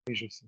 Oui, je sais.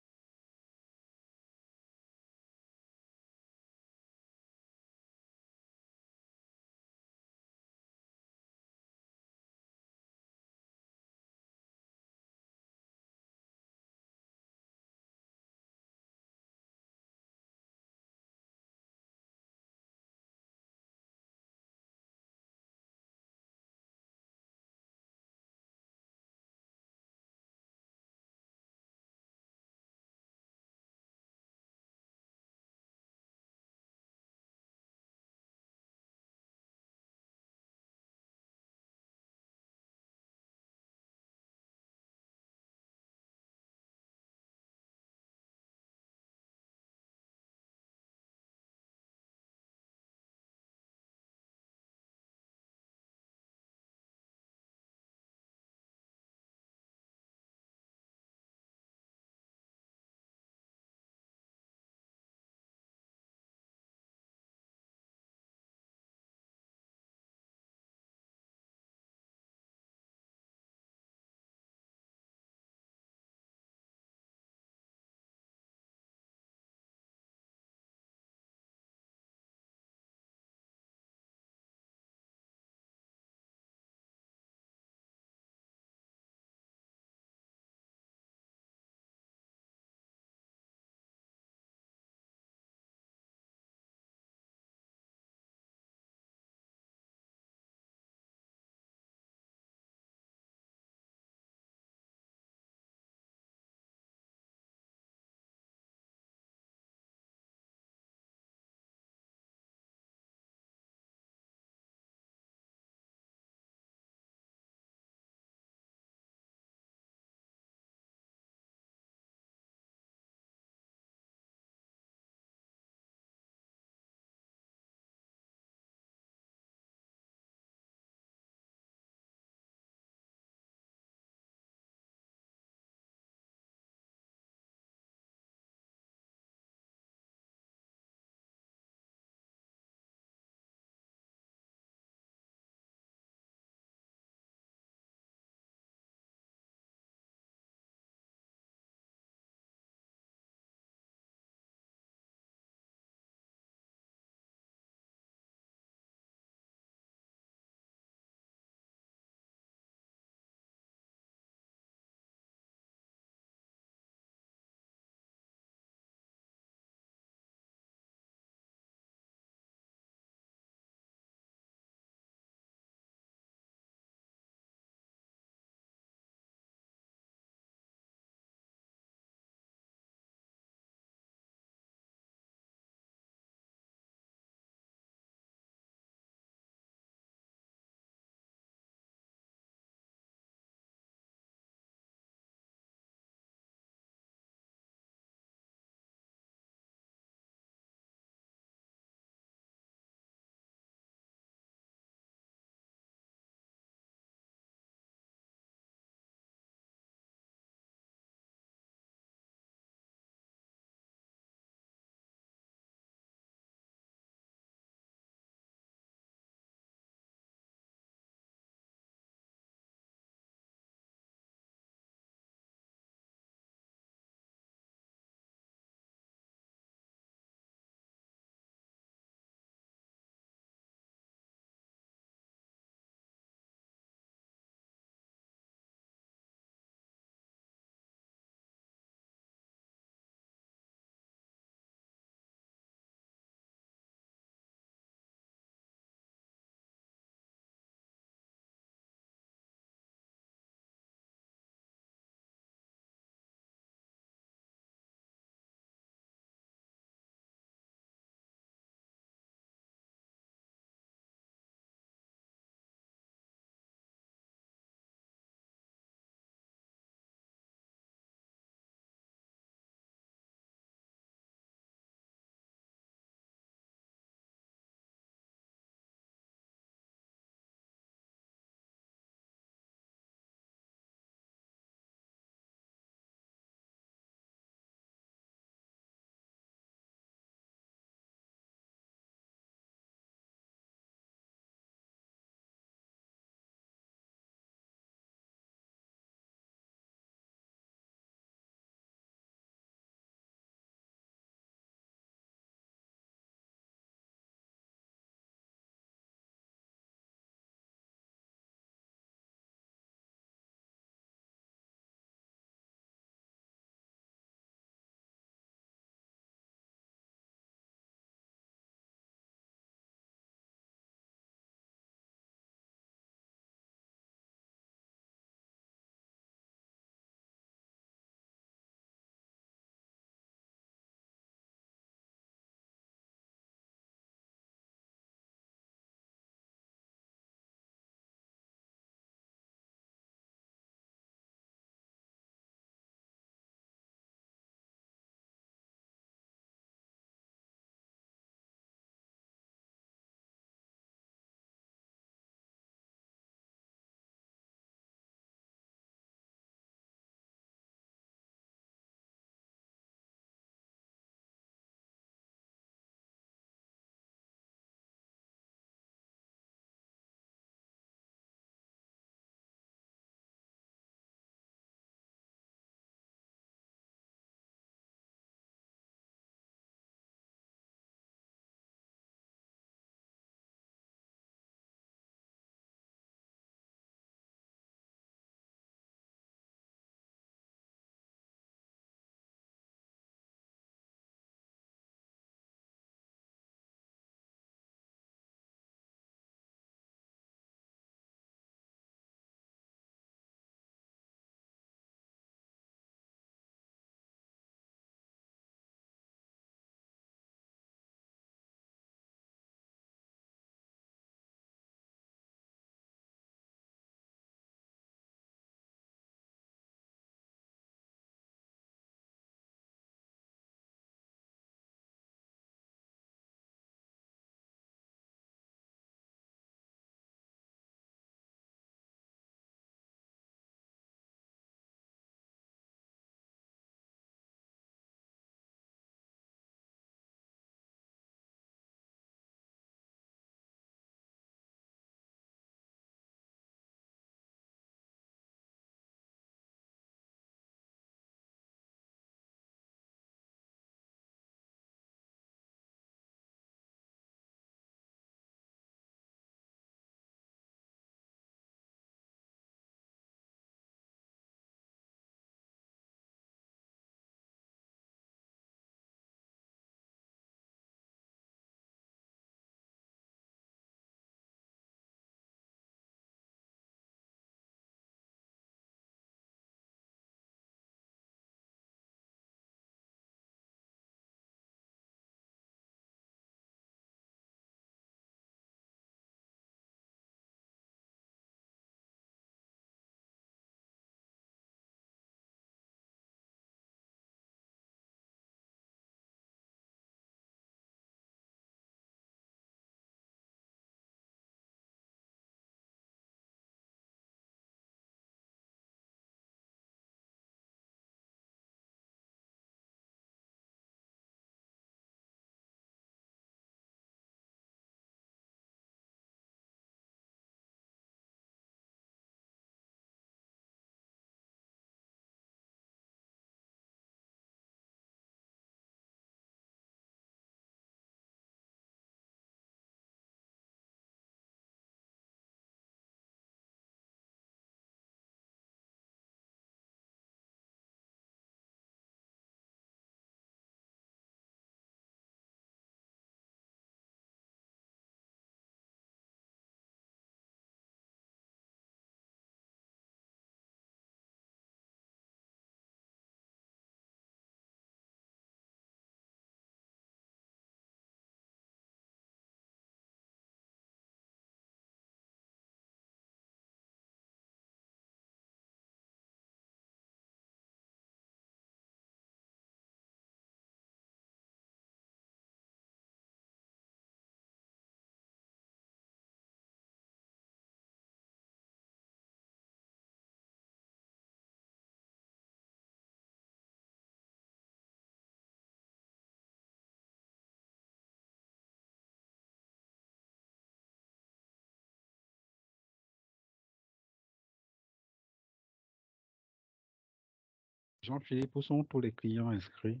Jean-Philippe, où sont tous les clients inscrits?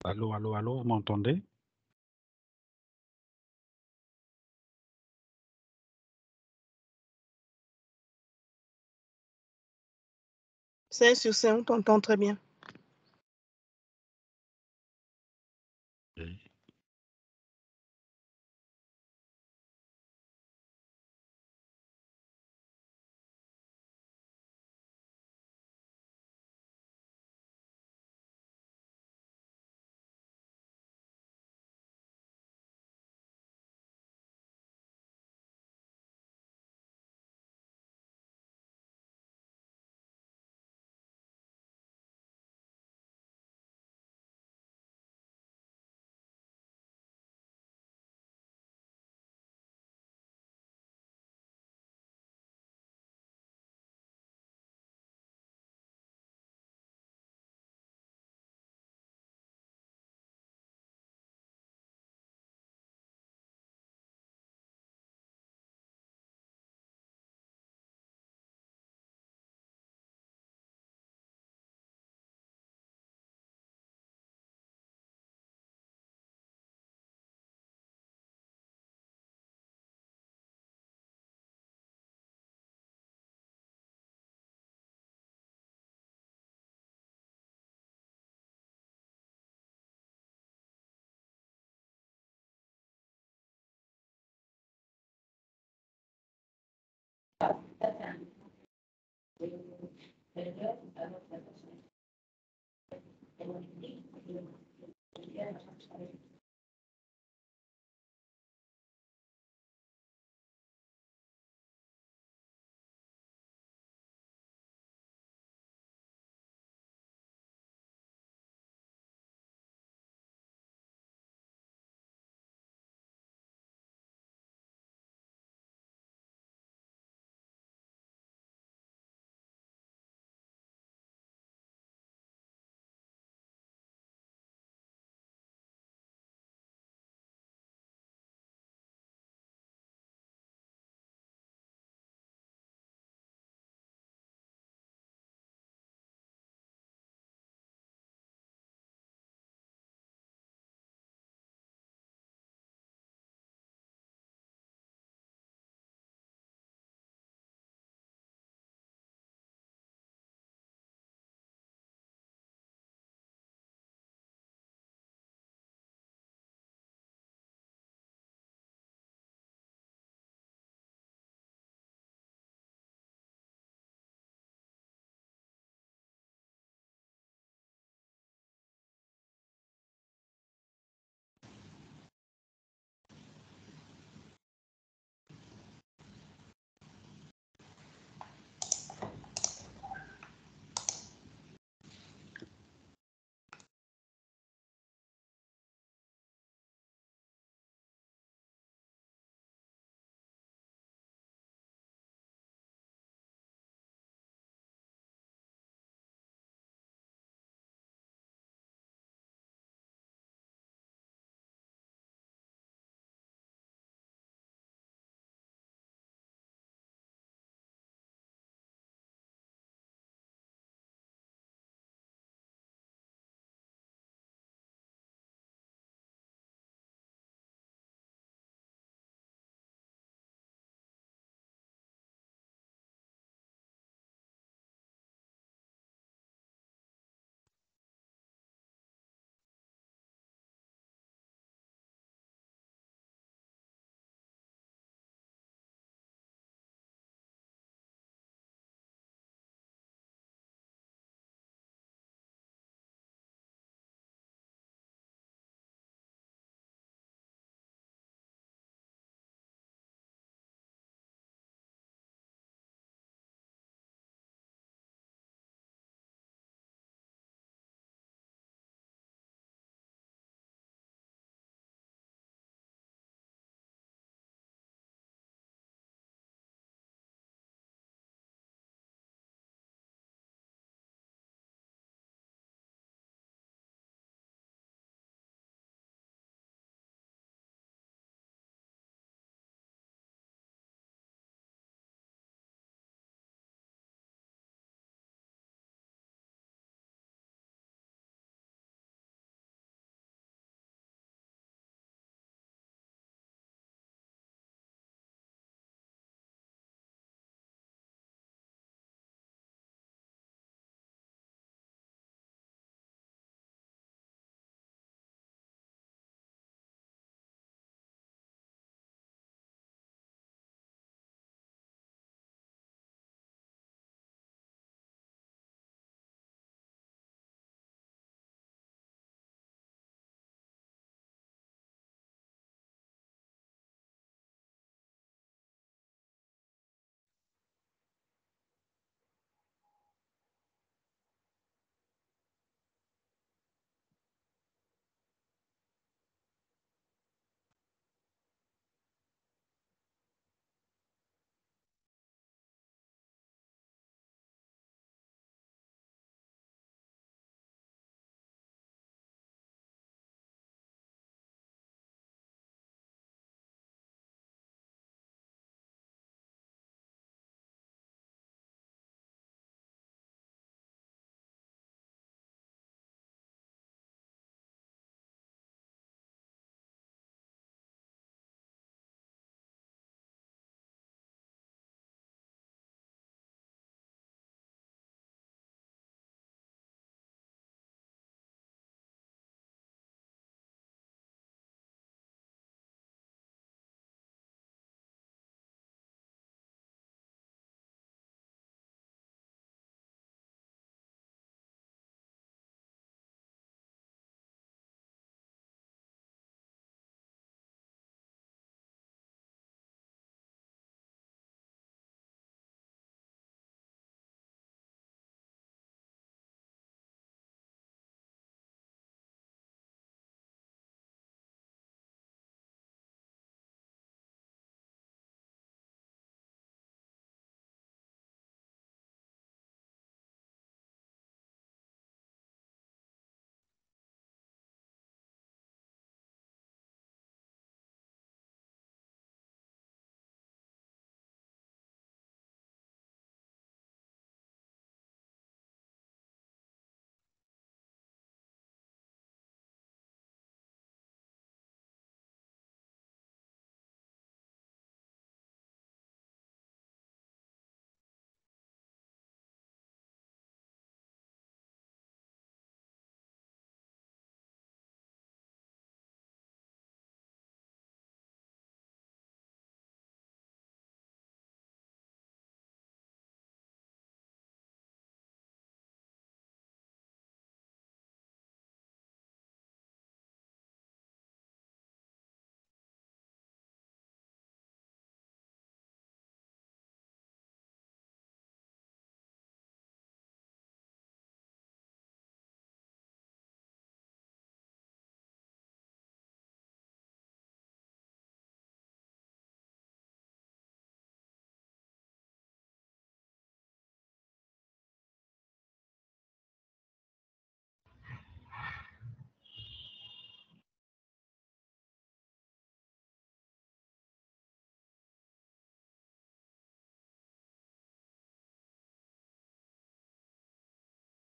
Allô, allô, allô, vous m'entendez? 5 sur 5, on t'entend très bien. Oui.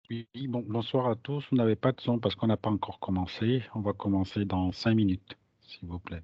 Oui, bonsoir à tous. Vous n'avez pas de son parce qu'on n'a pas encore commencé. On va commencer dans 5 minutes, s'il vous plaît.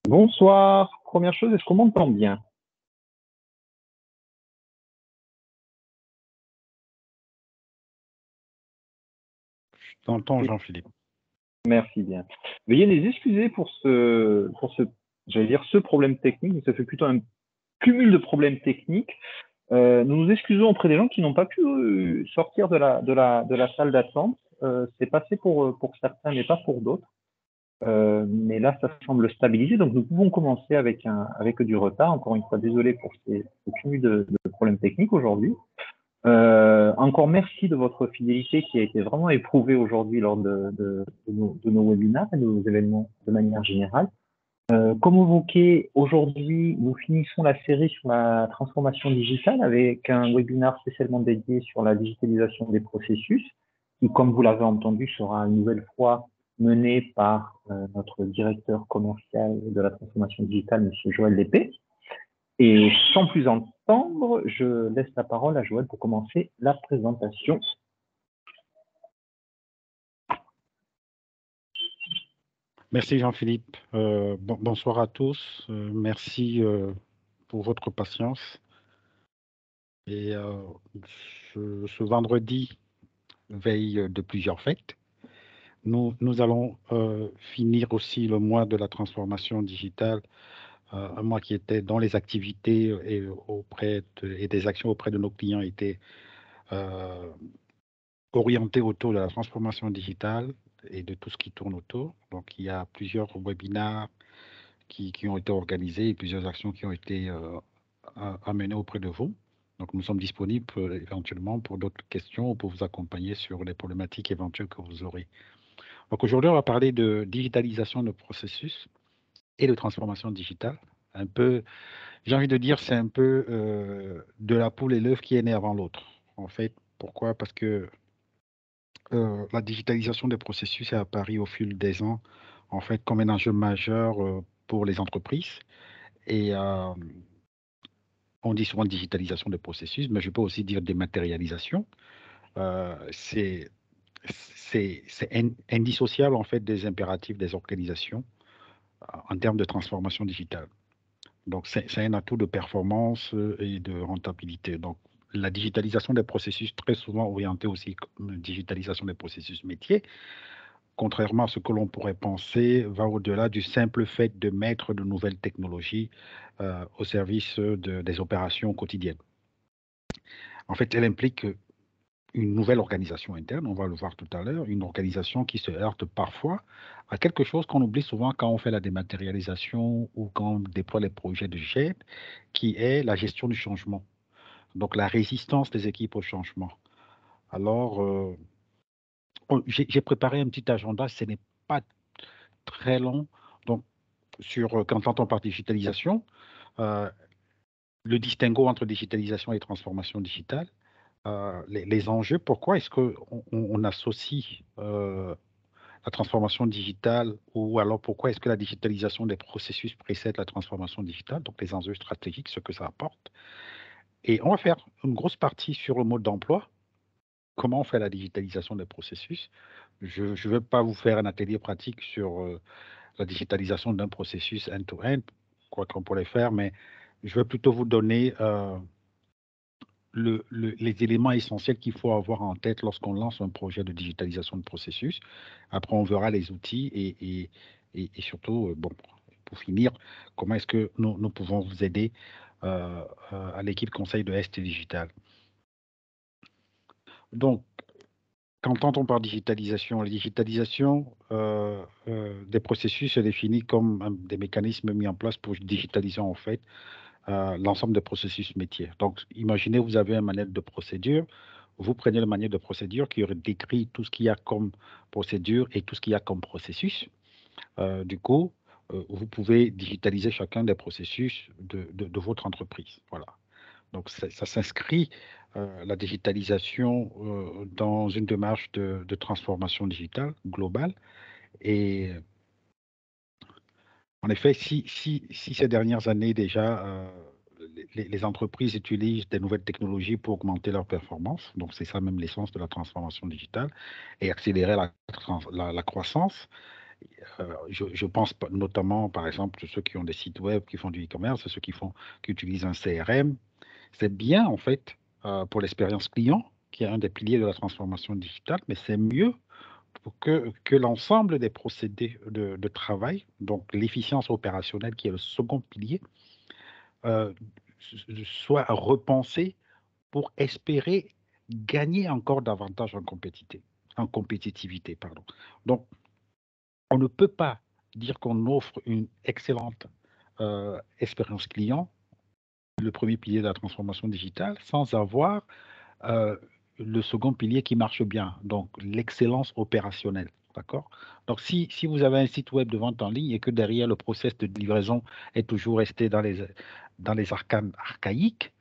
Bonsoir. Première chose, est-ce qu'on m'entend bien? T'entends, Jean-Philippe. Merci bien. Veuillez les excuser pour j'allais dire ce problème technique, mais ça fait plutôt un cumul de problèmes techniques. Nous nous excusons auprès des gens qui n'ont pas pu sortir de la salle d'attente. C'est passé pour certains, mais pas pour d'autres. Mais là, ça semble stabiliser, donc nous pouvons commencer avec du retard. Encore une fois, désolé pour ce cumul de problèmes techniques aujourd'hui. Encore merci de votre fidélité qui a été vraiment éprouvée aujourd'hui lors de nos webinaires et de nos événements de manière générale. Comme évoqué, aujourd'hui, nous finissons la série sur la transformation digitale avec un webinaire spécialement dédié sur la digitalisation des processus, qui, comme vous l'avez entendu, sera une nouvelle fois mené par notre directeur commercial de la transformation digitale, M. Joël Lépée. Et sans plus entendre, je laisse la parole à Joël pour commencer la présentation. Merci Jean-Philippe. Bonsoir à tous. Merci pour votre patience. Et ce vendredi, veille de plusieurs fêtes, nous allons finir aussi le mois de la transformation digitale, un mois qui était dans les activités et des actions auprès de nos clients étaient orienté autour de la transformation digitale et de tout ce qui tourne autour. Donc, il y a plusieurs webinaires qui ont été organisés et plusieurs actions qui ont été amenées auprès de vous. Donc, nous sommes disponibles éventuellement pour d'autres questions ou pour vous accompagner sur les problématiques éventuelles que vous aurez. Donc, aujourd'hui, on va parler de digitalisation de processus et de transformation digitale. Un peu, j'ai envie de dire, c'est un peu de la poule et l'œuf qui est né avant l'autre. En fait, pourquoi? Parce que la digitalisation des processus est apparue au fil des ans, en fait, comme un enjeu majeur pour les entreprises. Et on dit souvent digitalisation des processus, mais je peux aussi dire dématérialisation. C'est indissociable, en fait, des impératifs des organisations en termes de transformation digitale. Donc, c'est un atout de performance et de rentabilité. Donc, la digitalisation des processus, très souvent orientée aussi comme digitalisation des processus métiers, contrairement à ce que l'on pourrait penser, va au-delà du simple fait de mettre de nouvelles technologies au service des opérations quotidiennes. En fait, elle implique une nouvelle organisation interne, on va le voir tout à l'heure, une organisation qui se heurte parfois à quelque chose qu'on oublie souvent quand on fait la dématérialisation ou quand on déploie les projets de GED, qui est la gestion du changement. Donc, la résistance des équipes au changement. Alors, j'ai préparé un petit agenda, ce n'est pas très long. Donc, quand on parle digitalisation, le distinguo entre digitalisation et transformation digitale, les enjeux, pourquoi est-ce qu'on associe la transformation digitale ou alors pourquoi est-ce que la digitalisation des processus précède la transformation digitale, donc les enjeux stratégiques, ce que ça apporte. Et on va faire une grosse partie sur le mode d'emploi, comment on fait la digitalisation des processus. Je ne veux pas vous faire un atelier pratique sur la digitalisation d'un processus end-to-end, quoi qu'on pourrait faire, mais je veux plutôt vous donner les éléments essentiels qu'il faut avoir en tête lorsqu'on lance un projet de digitalisation de processus. Après, on verra les outils et surtout, bon, pour finir, comment est-ce que nous pouvons vous aider à l'équipe conseil de ST Digital. Donc, quand on parle digitalisation, la digitalisation des processus se définit comme des mécanismes mis en place pour digitaliser en fait l'ensemble des processus métiers. Donc, imaginez, vous avez un manuel de procédure, vous prenez le manuel de procédure qui décrit tout ce qu'il y a comme procédure et tout ce qu'il y a comme processus. Du coup, vous pouvez digitaliser chacun des processus de votre entreprise. Voilà. Donc, ça s'inscrit, la digitalisation, dans une démarche de transformation digitale globale. Et en effet, si ces dernières années déjà, les entreprises utilisent des nouvelles technologies pour augmenter leur performance, donc c'est ça même l'essence de la transformation digitale, et accélérer la croissance. Je pense notamment, par exemple, ceux qui ont des sites web, qui font du e-commerce, ceux qui utilisent un CRM. C'est bien, en fait, pour l'expérience client, qui est un des piliers de la transformation digitale, mais c'est mieux pour que l'ensemble des procédés de travail, donc l'efficience opérationnelle qui est le second pilier, euh, soit repensé pour espérer gagner encore davantage en compétitivité. Pardon. Donc, on ne peut pas dire qu'on offre une excellente expérience client, le premier pilier de la transformation digitale, sans avoir le second pilier qui marche bien, donc l'excellence opérationnelle. D'accord? Donc, si vous avez un site web de vente en ligne et que derrière le process de livraison est toujours resté dans les arcanes archaïques,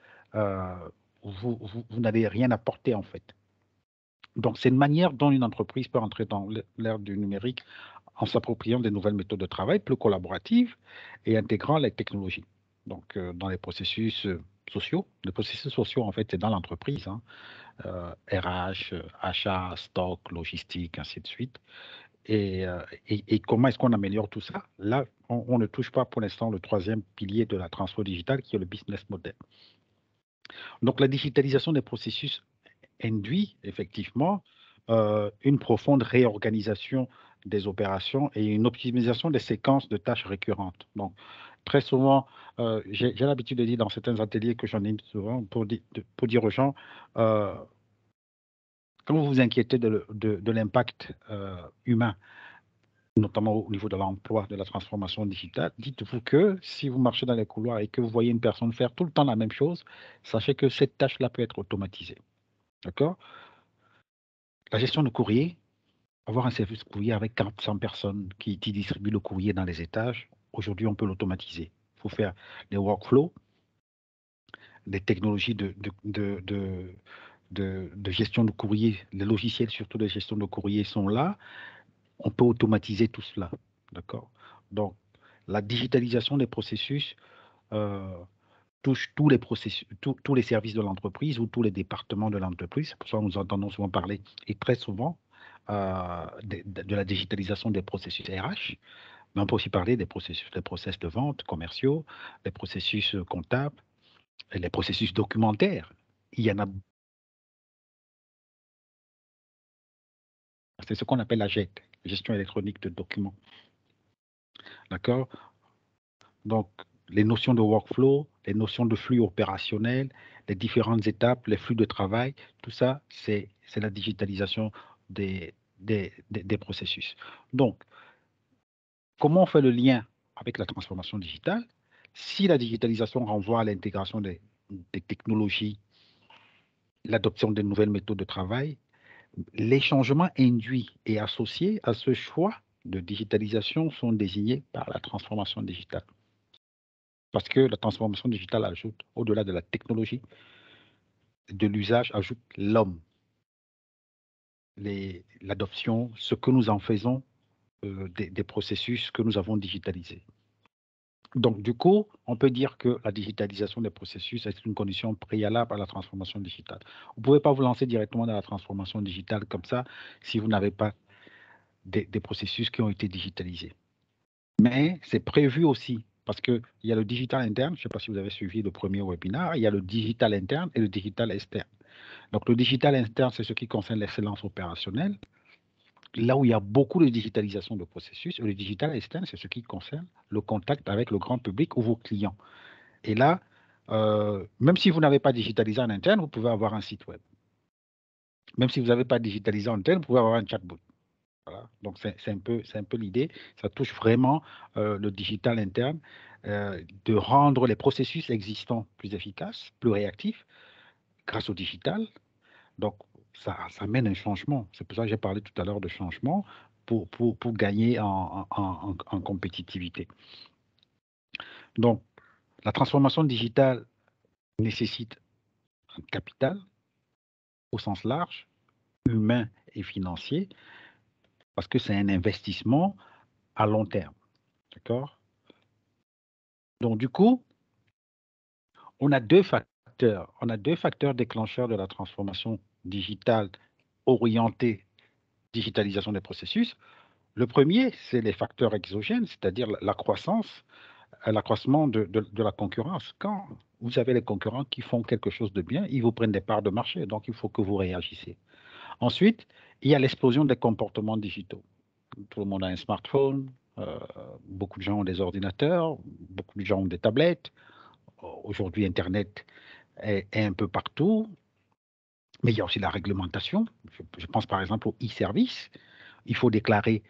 vous n'avez rien apporté en fait. Donc, c'est une manière dont une entreprise peut entrer dans l'ère du numérique en s'appropriant des nouvelles méthodes de travail plus collaboratives et intégrant les technologies. Donc, dans les processus sociaux, les processus sociaux, en fait, c'est dans l'entreprise, hein, RH, achat, stock, logistique, ainsi de suite. Et comment est-ce qu'on améliore tout ça? Là, on ne touche pas pour l'instant le troisième pilier de la transformation digitale, qui est le business model. Donc, la digitalisation des processus induit effectivement une profonde réorganisation des opérations et une optimisation des séquences de tâches récurrentes. Donc, très souvent, j'ai l'habitude de dire dans certains ateliers que j'en ai souvent pour dire aux gens, quand vous vous inquiétez de l'impact humain, notamment au niveau de l'emploi, de la transformation digitale, dites-vous que si vous marchez dans les couloirs et que vous voyez une personne faire tout le temps la même chose, sachez que cette tâche-là peut être automatisée. D'accord? La gestion de courrier, avoir un service courrier avec 400 personnes qui distribuent le courrier dans les étages, aujourd'hui, on peut l'automatiser. Il faut faire des workflows, des technologies de gestion de courrier, les logiciels surtout de gestion de courrier sont là. On peut automatiser tout cela. D'accord? Donc, la digitalisation des processus touche tous les processus, tous les services de l'entreprise ou tous les départements de l'entreprise. C'est pour ça que nous entendons souvent parler, et très souvent, de la digitalisation des processus RH, mais on peut aussi parler des process de vente commerciaux, des processus comptables, et les processus documentaires. Il y en a. C'est ce qu'on appelle la GED, gestion électronique de documents. D'accord? Donc, les notions de workflow, les notions de flux opérationnel, les différentes étapes, les flux de travail, tout ça, c'est la digitalisation des processus. Donc, comment on fait le lien avec la transformation digitale? Si la digitalisation renvoie à l'intégration des technologies, l'adoption de nouvelles méthodes de travail, les changements induits et associés à ce choix de digitalisation sont désignés par la transformation digitale. Parce que la transformation digitale ajoute, au-delà de la technologie, de l'usage, ajoute l'homme, l'adoption, ce que nous en faisons des processus que nous avons digitalisés. Donc, du coup, on peut dire que la digitalisation des processus est une condition préalable à la transformation digitale. Vous ne pouvez pas vous lancer directement dans la transformation digitale comme ça si vous n'avez pas des processus qui ont été digitalisés. Mais c'est prévu aussi, parce qu'il y a le digital interne, je ne sais pas si vous avez suivi le premier webinaire, il y a le digital interne et le digital externe. Donc, le digital interne, c'est ce qui concerne l'excellence opérationnelle, là où il y a beaucoup de digitalisation de processus, et le digital externe, c'est ce qui concerne le contact avec le grand public ou vos clients. Et là, même si vous n'avez pas digitalisé en interne, vous pouvez avoir un site web. Même si vous n'avez pas digitalisé en interne, vous pouvez avoir un chatbot. Voilà. Donc, c'est un peu l'idée. Ça touche vraiment le digital interne, de rendre les processus existants plus efficaces, plus réactifs, grâce au digital. Donc, ça mène un changement. C'est pour ça que j'ai parlé tout à l'heure de changement pour gagner en compétitivité. Donc, la transformation digitale nécessite un capital au sens large, humain et financier, parce que c'est un investissement à long terme. D'accord? Donc, du coup, on a deux facteurs. On a deux facteurs déclencheurs de la transformation digitale orientée digitalisation des processus. Le premier, c'est les facteurs exogènes, c'est-à-dire la croissance, l'accroissement de la concurrence. Quand vous avez les concurrents qui font quelque chose de bien, ils vous prennent des parts de marché, donc il faut que vous réagissiez. Ensuite, il y a l'explosion des comportements digitaux. Tout le monde a un smartphone, beaucoup de gens ont des ordinateurs, beaucoup de gens ont des tablettes. Aujourd'hui, Internet est un peu partout, mais il y a aussi la réglementation. Je pense par exemple au e-service. Il faut déclarer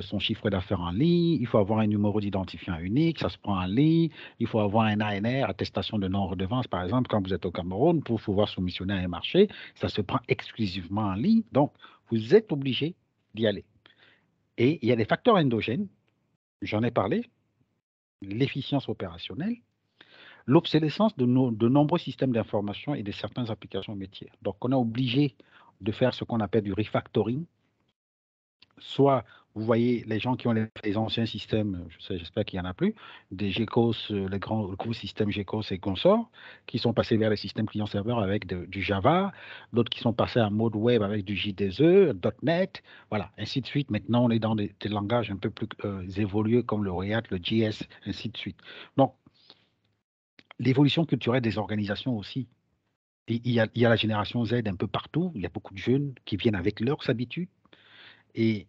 son chiffre d'affaires en ligne, il faut avoir un numéro d'identifiant unique, ça se prend en ligne, il faut avoir un ANR, attestation de non-redevance, par exemple, quand vous êtes au Cameroun, pour pouvoir soumissionner à un marché, ça se prend exclusivement en ligne, donc vous êtes obligé d'y aller. Et il y a des facteurs endogènes, j'en ai parlé, l'efficience opérationnelle, l'obsolescence de nombreux systèmes d'information et de certaines applications métiers. Donc, on est obligé de faire ce qu'on appelle du refactoring. Soit, vous voyez, les gens qui ont les anciens systèmes, j'espère qu'il n'y en a plus, des GECOS, le gros système GECOS et consorts, qui sont passés vers les systèmes client-serveur avec du Java, d'autres qui sont passés en mode web avec du JDE, .NET, voilà, ainsi de suite. Maintenant, on est dans des langages un peu plus évolués comme le React, le JS, ainsi de suite. Donc, l'évolution culturelle des organisations aussi. Il y a la génération Z un peu partout, il y a beaucoup de jeunes qui viennent avec leurs habitudes et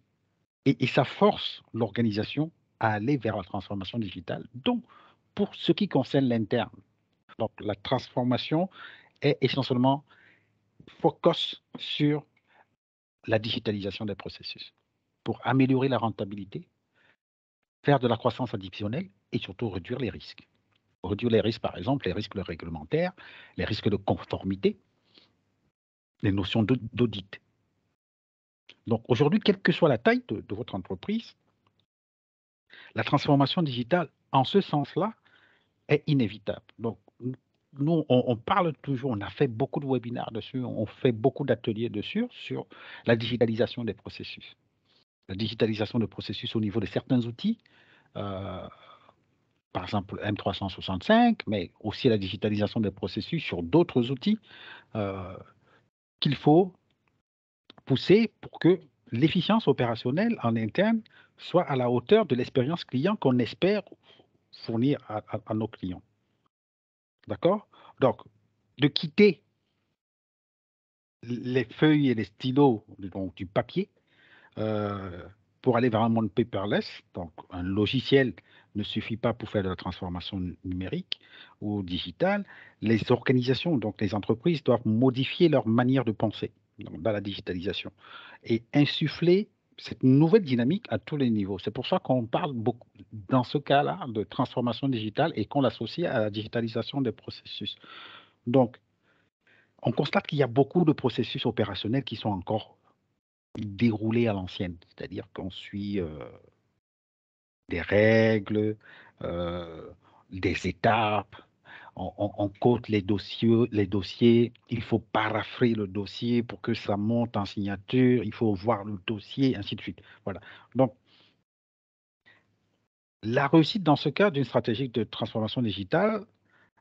ça force l'organisation à aller vers la transformation digitale. Donc, pour ce qui concerne l'interne, donc la transformation est essentiellement focus sur la digitalisation des processus pour améliorer la rentabilité, faire de la croissance additionnelle et surtout réduire les risques. Réduire les risques, par exemple, les risques réglementaires, les risques de conformité, les notions d'audit. Donc aujourd'hui, quelle que soit la taille de votre entreprise, la transformation digitale, en ce sens-là, est inévitable. Donc, nous, on parle toujours, on a fait beaucoup de webinaires dessus, on fait beaucoup d'ateliers dessus, sur la digitalisation des processus. La digitalisation des processus au niveau de certains outils, par exemple M365, mais aussi la digitalisation des processus sur d'autres outils qu'il faut pousser pour que l'efficience opérationnelle en interne soit à la hauteur de l'expérience client qu'on espère fournir à nos clients. D'accord? Donc, de quitter les feuilles et les stylos, donc du papier, pour aller vers un monde paperless. Donc, un logiciel ne suffit pas pour faire de la transformation numérique ou digitale. Les organisations, donc les entreprises, doivent modifier leur manière de penser dans la digitalisation et insuffler cette nouvelle dynamique à tous les niveaux. C'est pour ça qu'on parle beaucoup, dans ce cas-là, de transformation digitale et qu'on l'associe à la digitalisation des processus. Donc, on constate qu'il y a beaucoup de processus opérationnels qui sont encore déroulés à l'ancienne, c'est-à-dire qu'on suit des règles, des étapes, on code les dossiers, il faut paraphrer le dossier pour que ça monte en signature, il faut voir le dossier, ainsi de suite. Voilà. Donc, la réussite dans ce cas d'une stratégie de transformation digitale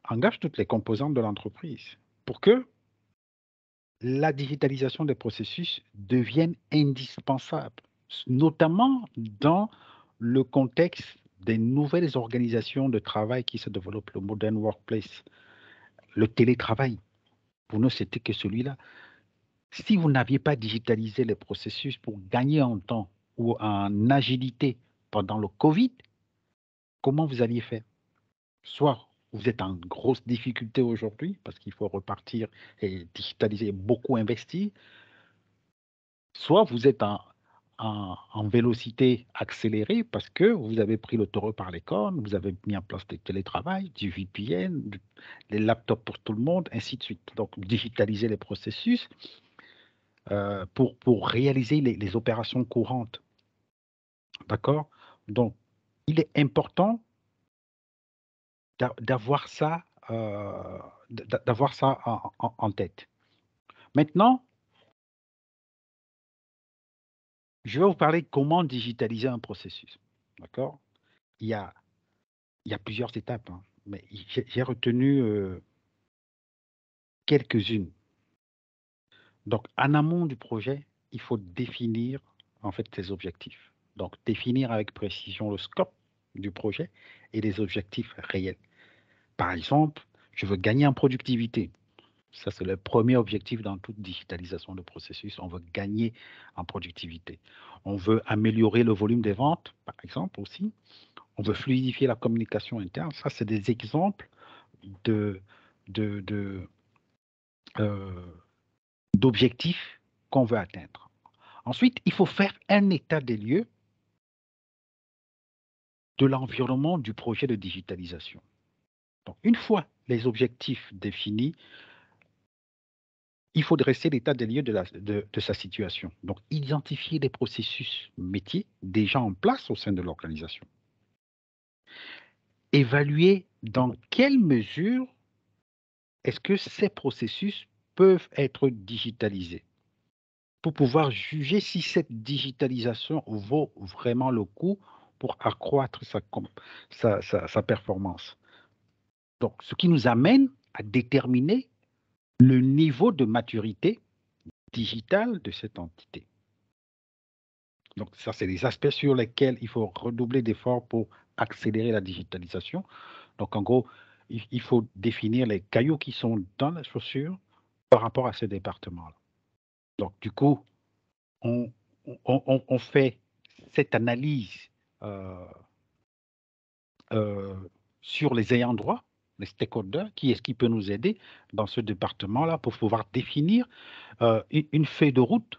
engage toutes les composantes de l'entreprise pour que la digitalisation des processus devienne indispensable, notamment dans le contexte des nouvelles organisations de travail qui se développent, le modern workplace, le télétravail. Pour nous, c'était que celui-là. Si vous n'aviez pas digitalisé les processus pour gagner en temps ou en agilité pendant le Covid, comment vous alliez faire? Soit vous êtes en grosse difficulté aujourd'hui parce qu'il faut repartir et digitaliser, beaucoup investir, soit vous êtes en vélocité accélérée parce que vous avez pris le taureau par les cornes, vous avez mis en place du télétravail, du VPN, des laptops pour tout le monde, ainsi de suite. Donc, digitaliser les processus pour réaliser les opérations courantes. D'accord? Donc, il est important d'avoir ça, en tête. Maintenant, je vais vous parler de comment digitaliser un processus. D'accord? Il y a plusieurs étapes, hein, mais j'ai retenu quelques-unes. Donc, en amont du projet, il faut définir en fait ses objectifs. Donc, définir avec précision le scope du projet et les objectifs réels. Par exemple, je veux gagner en productivité. Ça, c'est le premier objectif dans toute digitalisation de processus. On veut gagner en productivité. On veut améliorer le volume des ventes, par exemple, aussi. On veut fluidifier la communication interne. Ça, c'est des exemples de, de, d'objectifs qu'on veut atteindre. Ensuite, il faut faire un état des lieux de l'environnement du projet de digitalisation. Donc, une fois les objectifs définis, il faut dresser l'état des lieux de sa situation. Donc, identifier les processus métiers déjà en place au sein de l'organisation. Évaluer dans quelle mesure est-ce que ces processus peuvent être digitalisés pour pouvoir juger si cette digitalisation vaut vraiment le coup pour accroître sa performance. Donc, ce qui nous amène à déterminer le niveau de maturité digitale de cette entité. Donc, ça, c'est des aspects sur lesquels il faut redoubler d'efforts pour accélérer la digitalisation. Donc, en gros, il faut définir les cailloux qui sont dans la chaussure par rapport à ce département-là. Donc, du coup, on fait cette analyse sur les ayants droit, les stakeholders, qui est-ce qui peut nous aider dans ce département-là pour pouvoir définir une feuille de route,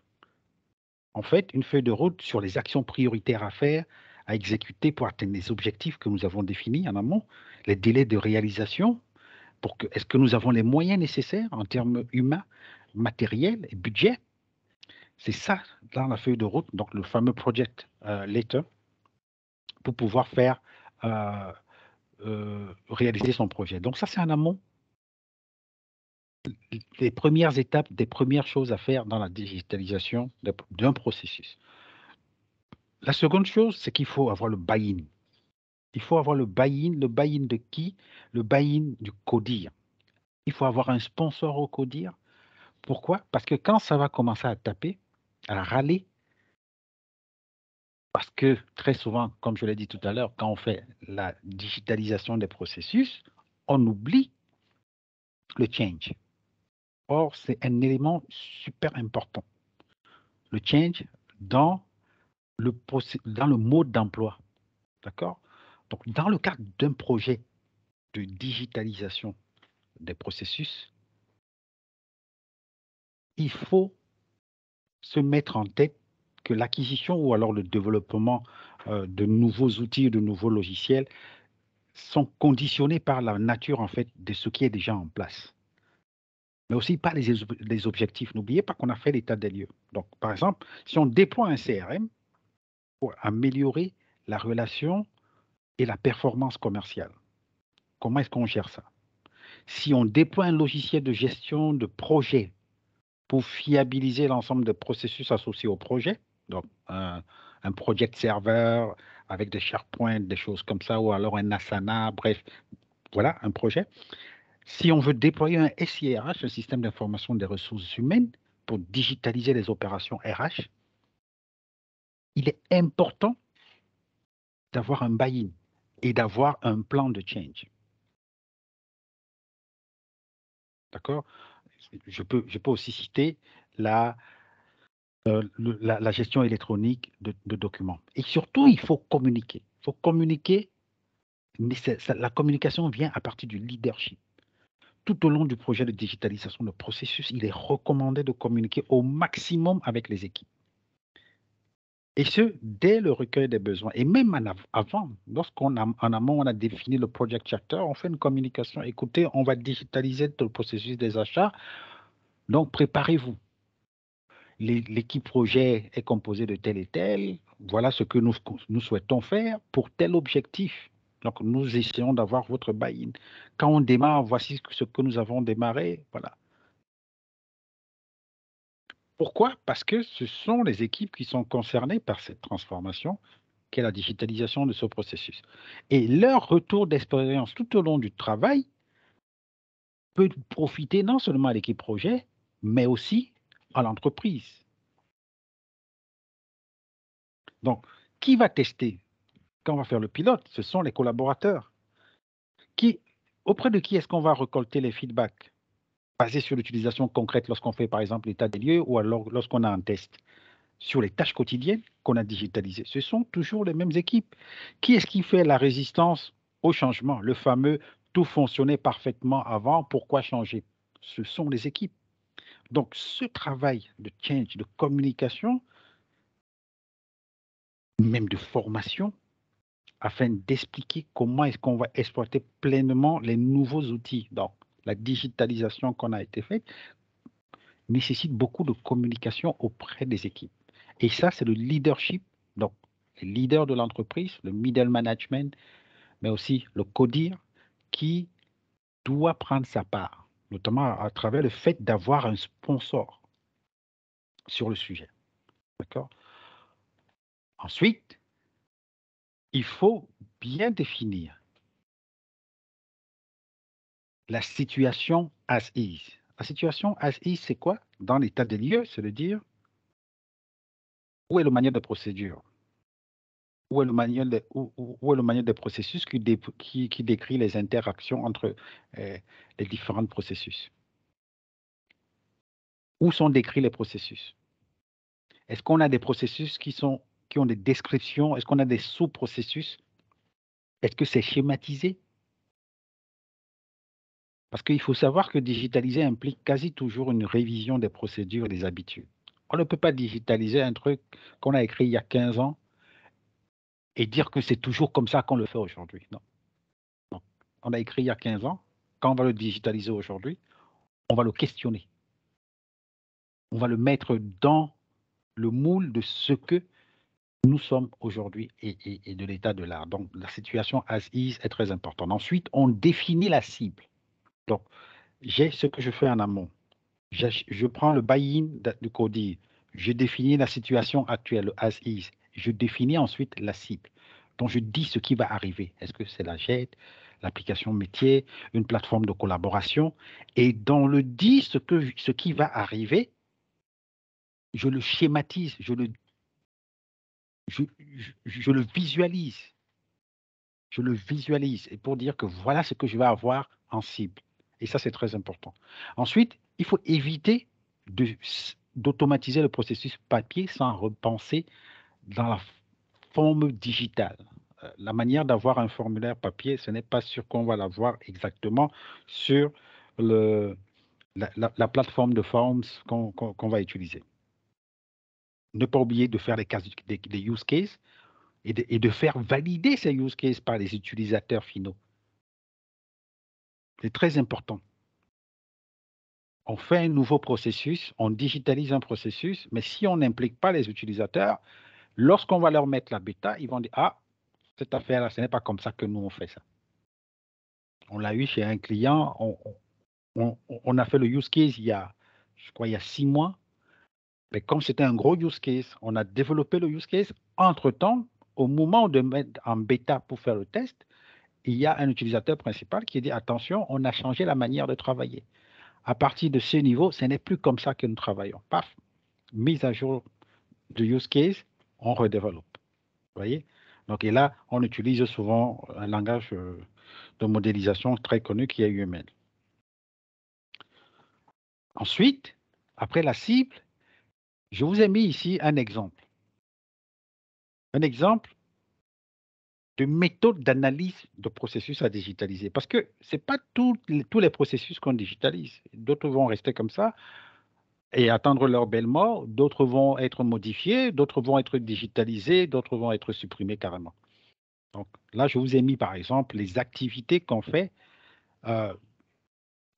en fait, une feuille de route sur les actions prioritaires à faire, à exécuter pour atteindre les objectifs que nous avons définis en amont, les délais de réalisation, est-ce que nous avons les moyens nécessaires en termes humains, matériels et budget. C'est ça dans la feuille de route, donc le fameux project letter, pour pouvoir faire réaliser son projet. Donc ça, c'est en amont. Les premières étapes, des premières choses à faire dans la digitalisation d'un processus. La seconde chose, c'est qu'il faut avoir le buy-in. Il faut avoir le buy-in de qui? Le buy-in du CODIR. Il faut avoir un sponsor au CODIR. Pourquoi? Parce que quand ça va commencer à taper, à râler, parce que très souvent, comme je l'ai dit tout à l'heure, quand on fait la digitalisation des processus, on oublie le change. Or, c'est un élément super important. Le change dans le mode d'emploi. D'accord? Donc, dans le cadre d'un projet de digitalisation des processus, il faut se mettre en tête que l'acquisition ou alors le développement de nouveaux outils, de nouveaux logiciels sont conditionnés par la nature en fait de ce qui est déjà en place, mais aussi par les objectifs. N'oubliez pas qu'on a fait l'état des lieux. Donc, par exemple, si on déploie un CRM pour améliorer la relation et la performance commerciale, comment est-ce qu'on gère ça? Si on déploie un logiciel de gestion de projet pour fiabiliser l'ensemble des processus associés au projet, donc un project server avec des SharePoint, des choses comme ça, ou alors un Asana, bref, voilà, un projet. Si on veut déployer un SIRH, un système d'information des ressources humaines, pour digitaliser les opérations RH, il est important d'avoir un buy-in et d'avoir un plan de change. D'accord? Je peux aussi citer la gestion électronique de documents. Et surtout, il faut communiquer. Il faut communiquer, mais la communication vient à partir du leadership. Tout au long du projet de digitalisation de processus, il est recommandé de communiquer au maximum avec les équipes. Et ce, dès le recueil des besoins. Et même avant, lorsqu'en amont, on a défini le project chapter, on fait une communication. Écoutez, on va digitaliser tout le processus des achats. Donc, préparez-vous. L'équipe projet est composée de tel et tel. Voilà ce que nous souhaitons faire pour tel objectif. Donc, nous essayons d'avoir votre buy-in. Quand on démarre, voici ce que nous avons démarré. Voilà. Pourquoi? Parce que ce sont les équipes qui sont concernées par cette transformation qu'est la digitalisation de ce processus. Et leur retour d'expérience tout au long du travail peut profiter non seulement à l'équipe projet, mais aussi à l'entreprise. Donc, qui va tester? Quand on va faire le pilote, ce sont les collaborateurs. Auprès de qui est-ce qu'on va récolter les feedbacks? basé sur l'utilisation concrète lorsqu'on fait, par exemple, l'état des lieux ou alors lorsqu'on a un test sur les tâches quotidiennes qu'on a digitalisées. Ce sont toujours les mêmes équipes. Qui est-ce qui fait la résistance au changement? Le fameux tout fonctionnait parfaitement avant, pourquoi changer? Ce sont les équipes. Donc, ce travail de change, de communication, même de formation, afin d'expliquer comment est-ce qu'on va exploiter pleinement les nouveaux outils. Donc, la digitalisation qu'on a été faite nécessite beaucoup de communication auprès des équipes. Et ça, c'est le leadership, donc les leaders de l'entreprise, le middle management, mais aussi le codir qui doit prendre sa part, notamment à travers le fait d'avoir un sponsor sur le sujet. D'accord? Ensuite, il faut bien définir la situation as is. La situation as is, c'est quoi? Dans l'état des lieux, c'est de dire où est le manuel de procédure, où est le manuel où est le manuel de processus qui décrit les interactions entre les différents processus. Où sont décrits les processus? Est-ce qu'on a des processus qui ont des descriptions? Est-ce qu'on a des sous-processus? Est-ce que c'est schématisé? Parce qu'il faut savoir que digitaliser implique quasi toujours une révision des procédures et des habitudes. On ne peut pas digitaliser un truc qu'on a écrit il y a 15 ans et dire que c'est toujours comme ça qu'on le fait aujourd'hui. Non. Non. On a écrit il y a 15 ans, quand on va le digitaliser aujourd'hui, on va le questionner. On va le mettre dans le moule de ce que nous sommes aujourd'hui et de l'état de l'art. Donc, la situation as is est très importante. Ensuite, on définit la cible. Donc, j'ai ce que je fais en amont. Je prends le buy-in du codir. Je définis la situation actuelle, le as is. Je définis ensuite la cible. Donc, je dis ce qui va arriver. Est-ce que c'est la JET, l'application métier, une plateforme de collaboration? Et dans le dit ce qui va arriver, je le schématise, je le visualise. Je le visualise et pour dire que voilà ce que je vais avoir en cible. Et ça, c'est très important. Ensuite, il faut éviter d'automatiser le processus papier sans repenser dans la forme digitale. La manière d'avoir un formulaire papier, ce n'est pas sûr qu'on va l'avoir exactement sur la plateforme de forms qu'on va utiliser. Ne pas oublier de faire des use cases et de faire valider ces use cases par les utilisateurs finaux. C'est très important. On fait un nouveau processus, on digitalise un processus, mais si on n'implique pas les utilisateurs, lorsqu'on va leur mettre la bêta, ils vont dire « Ah, cette affaire-là, ce n'est pas comme ça que nous, on fait ça. » On l'a eu chez un client, on a fait le use case il y a 6 mois, mais comme c'était un gros use case, on a développé le use case. Entre-temps, au moment de mettre en bêta pour faire le test, il y a un utilisateur principal qui dit « Attention, on a changé la manière de travailler. » À partir de ce niveau, ce n'est plus comme ça que nous travaillons. Paf, mise à jour de use case, on redéveloppe. Vous voyez? Donc, et là, on utilise souvent un langage de modélisation très connu qui est UML. Ensuite, après la cible, je vous ai mis ici un exemple. Un exemple de méthode d'analyse de processus à digitaliser. Parce que ce n'est pas tous les processus qu'on digitalise. D'autres vont rester comme ça et attendre leur belle mort. D'autres vont être modifiés, d'autres vont être digitalisés, d'autres vont être supprimés carrément. Donc là, je vous ai mis par exemple les activités qu'on fait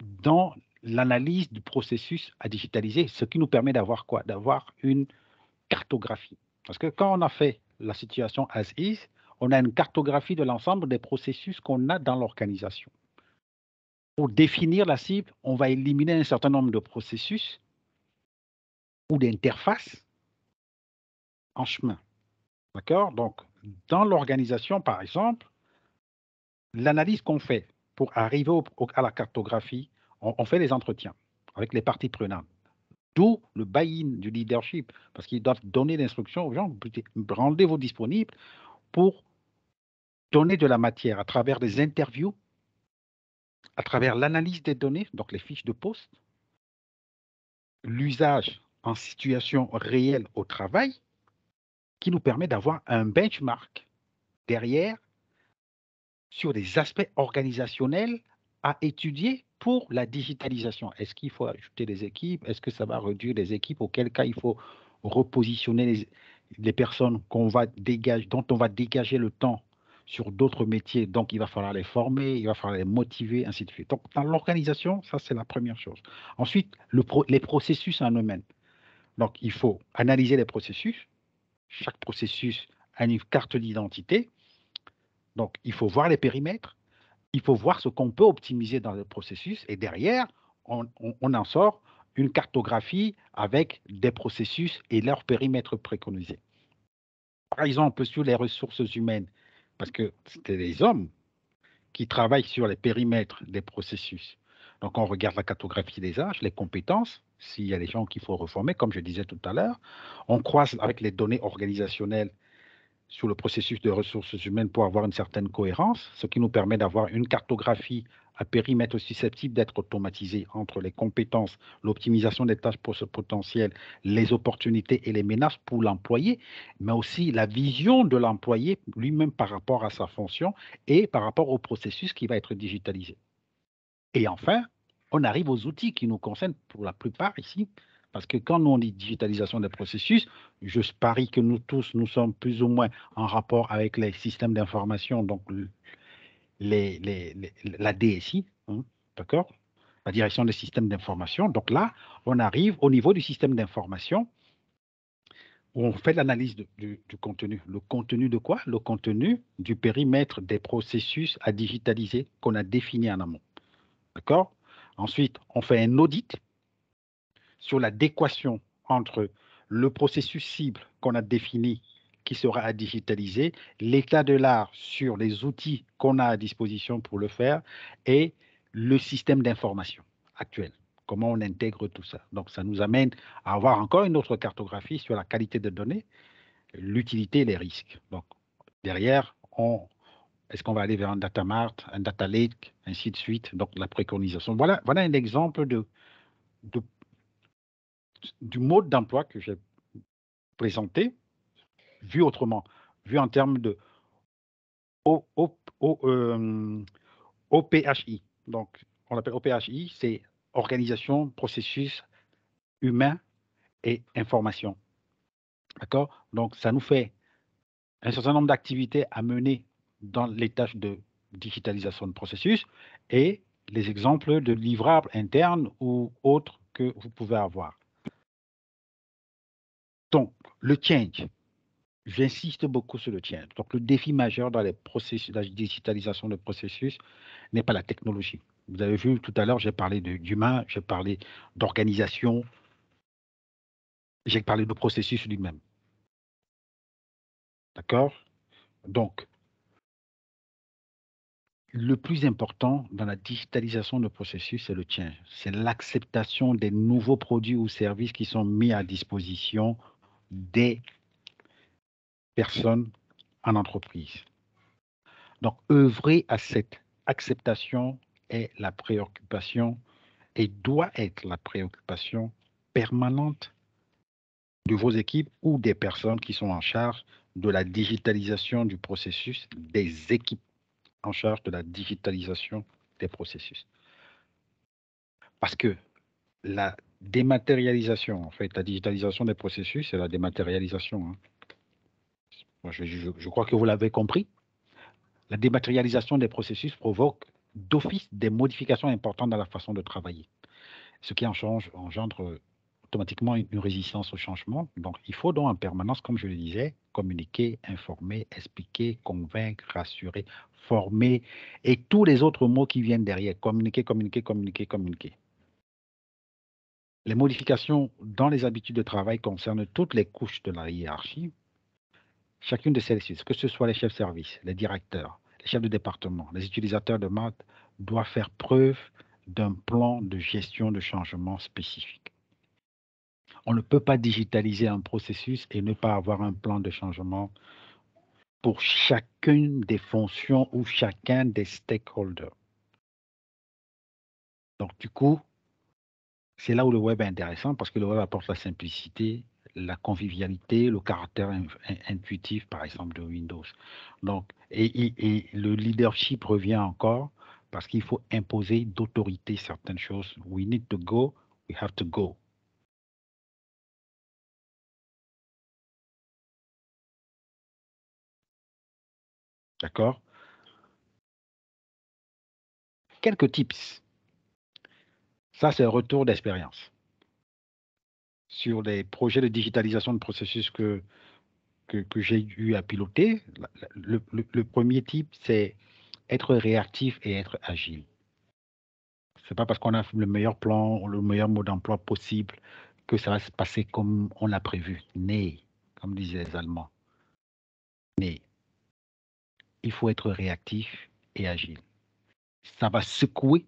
dans l'analyse du processus à digitaliser, ce qui nous permet d'avoir quoi? D'avoir une cartographie. Parce que quand on a fait la situation as is, on a une cartographie de l'ensemble des processus qu'on a dans l'organisation. Pour définir la cible, on va éliminer un certain nombre de processus ou d'interfaces en chemin. D'accord? Donc, dans l'organisation, par exemple, l'analyse qu'on fait pour arriver à la cartographie, on fait des entretiens avec les parties prenantes. D'où le buy-in du leadership, parce qu'ils doivent donner l'instruction aux gens, rendez-vous disponibles pour donner de la matière à travers des interviews, à travers l'analyse des données, donc les fiches de poste, l'usage en situation réelle au travail qui nous permet d'avoir un benchmark derrière sur des aspects organisationnels à étudier pour la digitalisation. Est-ce qu'il faut ajouter des équipes? Est-ce que ça va réduire les équipes? Auquel cas, il faut repositionner les personnes dont on va dégager le temps sur d'autres métiers. Donc, il va falloir les former, il va falloir les motiver, ainsi de suite. Donc, dans l'organisation, ça, c'est la première chose. Ensuite, les processus en eux-mêmes. Donc, il faut analyser les processus. Chaque processus a une carte d'identité. Donc, il faut voir les périmètres. Il faut voir ce qu'on peut optimiser dans le processus et derrière, on en sort une cartographie avec des processus et leur périmètre préconisé. Par exemple, sur les ressources humaines, parce que c'était les hommes qui travaillent sur les périmètres des processus. Donc, on regarde la cartographie des âges, les compétences, s'il y a des gens qu'il faut reformer, comme je disais tout à l'heure. On croise avec les données organisationnelles sur le processus de ressources humaines pour avoir une certaine cohérence, ce qui nous permet d'avoir une cartographie à périmètre susceptible d'être automatisée entre les compétences, l'optimisation des tâches potentielles, les opportunités et les menaces pour l'employé, mais aussi la vision de l'employé lui-même par rapport à sa fonction et par rapport au processus qui va être digitalisé. Et enfin, on arrive aux outils qui nous concernent pour la plupart ici, parce que quand on dit digitalisation des processus, je parie que nous tous, nous sommes plus ou moins en rapport avec les systèmes d'information, donc la DSI, hein, d'accord? La direction des systèmes d'information. Donc là, on arrive au niveau du système d'information où on fait l'analyse du contenu. Le contenu de quoi? Le contenu du périmètre des processus à digitaliser qu'on a défini en amont. D'accord? Ensuite, on fait un audit sur l'adéquation entre le processus cible qu'on a défini qui sera à digitaliser, l'état de l'art sur les outils qu'on a à disposition pour le faire et le système d'information actuel. Comment on intègre tout ça. Donc, ça nous amène à avoir encore une autre cartographie sur la qualité de données, l'utilité et les risques. Donc, derrière, est-ce qu'on va aller vers un data mart, un data lake, ainsi de suite. Donc, la préconisation. Voilà un exemple du mode d'emploi que j'ai présenté, vu autrement, vu en termes de OPHI. Donc, on l'appelle OPHI, c'est organisation, processus, humain et information. D'accord? Donc, ça nous fait un certain nombre d'activités à mener dans les tâches de digitalisation de processus et les exemples de livrables internes ou autres que vous pouvez avoir. Donc, le change, j'insiste beaucoup sur le change. Donc, le défi majeur dans les processus, la digitalisation de processus n'est pas la technologie. Vous avez vu tout à l'heure, j'ai parlé d'humain, j'ai parlé d'organisation, j'ai parlé de processus lui-même. D'accord? Donc, le plus important dans la digitalisation de processus, c'est le change. C'est l'acceptation des nouveaux produits ou services qui sont mis à disposition des personnes en entreprise. Donc, œuvrer à cette acceptation est la préoccupation et doit être la préoccupation permanente de vos équipes ou des personnes qui sont en charge de la digitalisation du processus, des équipes en charge de la digitalisation des processus. Parce que la dématérialisation, en fait, la digitalisation des processus, c'est la dématérialisation. Hein. Moi, je crois que vous l'avez compris. La dématérialisation des processus provoque d'office des modifications importantes dans la façon de travailler, ce qui engendre automatiquement une résistance au changement. Donc, il faut donc en permanence, comme je le disais, communiquer, informer, expliquer, convaincre, rassurer, former et tous les autres mots qui viennent derrière. Communiquer, communiquer, communiquer, communiquer. Les modifications dans les habitudes de travail concernent toutes les couches de la hiérarchie. Chacune de celles-ci, que ce soit les chefs de service, les directeurs, les chefs de département, les utilisateurs de maths, doivent faire preuve d'un plan de gestion de changement spécifique. On ne peut pas digitaliser un processus et ne pas avoir un plan de changement pour chacune des fonctions ou chacun des stakeholders. Donc, du coup, c'est là où le web est intéressant parce que le web apporte la simplicité, la convivialité, le caractère intuitif, par exemple, de Windows. Donc, et le leadership revient encore parce qu'il faut imposer d'autorité certaines choses. We need to go, we have to go. D'accord? Quelques tips. Ça, c'est un retour d'expérience. Sur les projets de digitalisation de processus que j'ai eu à piloter, le premier type, c'est être réactif et être agile. C'est pas parce qu'on a le meilleur plan ou le meilleur mode d'emploi possible que ça va se passer comme on l'a prévu. Nee, comme disaient les Allemands. Nee. Il faut être réactif et agile. Ça va secouer,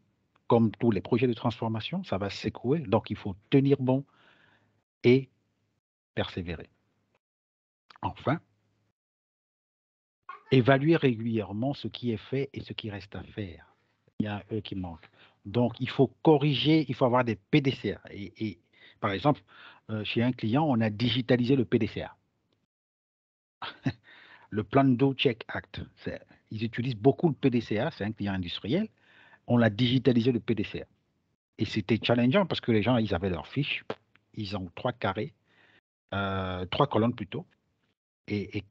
comme tous les projets de transformation, ça va secouer. Donc, il faut tenir bon et persévérer. Enfin, évaluer régulièrement ce qui est fait et ce qui reste à faire. Il y a un E qui manque. Donc, il faut corriger, il faut avoir des PDCA. Et par exemple, chez un client, on a digitalisé le PDCA. Le Plan Do Check Act. Ils utilisent beaucoup le PDCA, c'est un client industriel. On l'a digitalisé le PDCA. Et c'était challengeant parce que les gens, ils avaient leurs fiches. Ils ont 3 carrés, 3 colonnes plutôt, et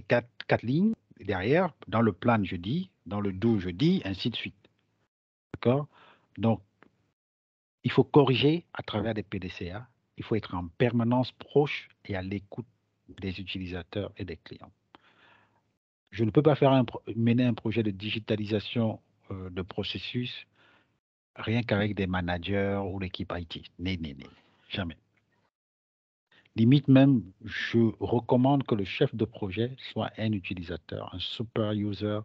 4 lignes derrière. Dans le plan, je dis, dans le do, je dis, ainsi de suite. D'accord? Donc, il faut corriger à travers des PDCA. Il faut être en permanence proche et à l'écoute des utilisateurs et des clients. Je ne peux pas mener un projet de digitalisation de processus rien qu'avec des managers ou l'équipe IT. Non, jamais. Limite même, je recommande que le chef de projet soit un utilisateur, un super user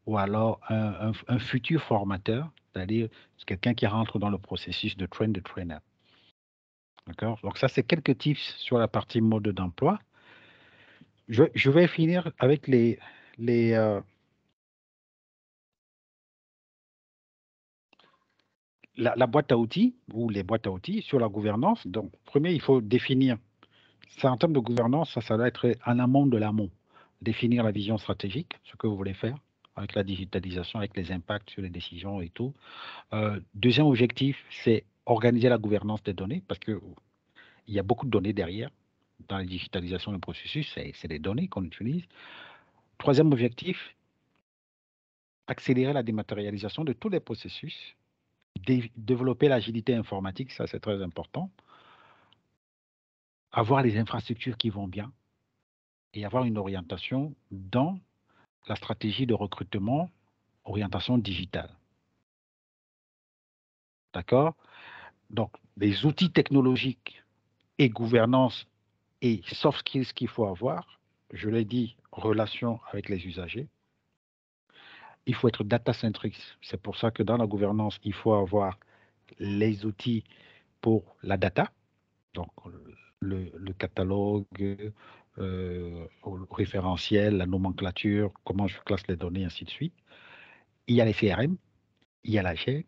ou alors un futur formateur, c'est-à-dire quelqu'un qui rentre dans le processus de train the trainer. D'accord? Donc ça, c'est quelques tips sur la partie mode d'emploi. Je vais finir avec la boîte à outils ou les boîtes à outils sur la gouvernance. Donc, premier, il faut définir. Ça, en termes de gouvernance, ça doit être en amont de l'amont. Définir la vision stratégique, ce que vous voulez faire avec la digitalisation, avec les impacts sur les décisions et tout. Deuxième objectif, c'est organiser la gouvernance des données parce qu'il y a beaucoup de données derrière. Dans la digitalisation du processus, c'est des données qu'on utilise. Troisième objectif, accélérer la dématérialisation de tous les processus, développer l'agilité informatique, ça c'est très important, avoir les infrastructures qui vont bien et avoir une orientation dans la stratégie de recrutement, orientation digitale. D'accord? Donc, les outils technologiques et gouvernance et soft skills qu'il faut avoir, je l'ai dit, relation avec les usagers. Il faut être data-centric. C'est pour ça que dans la gouvernance, il faut avoir les outils pour la data, donc le catalogue, le référentiel, la nomenclature, comment je classe les données, ainsi de suite. Il y a les CRM, il y a la JET,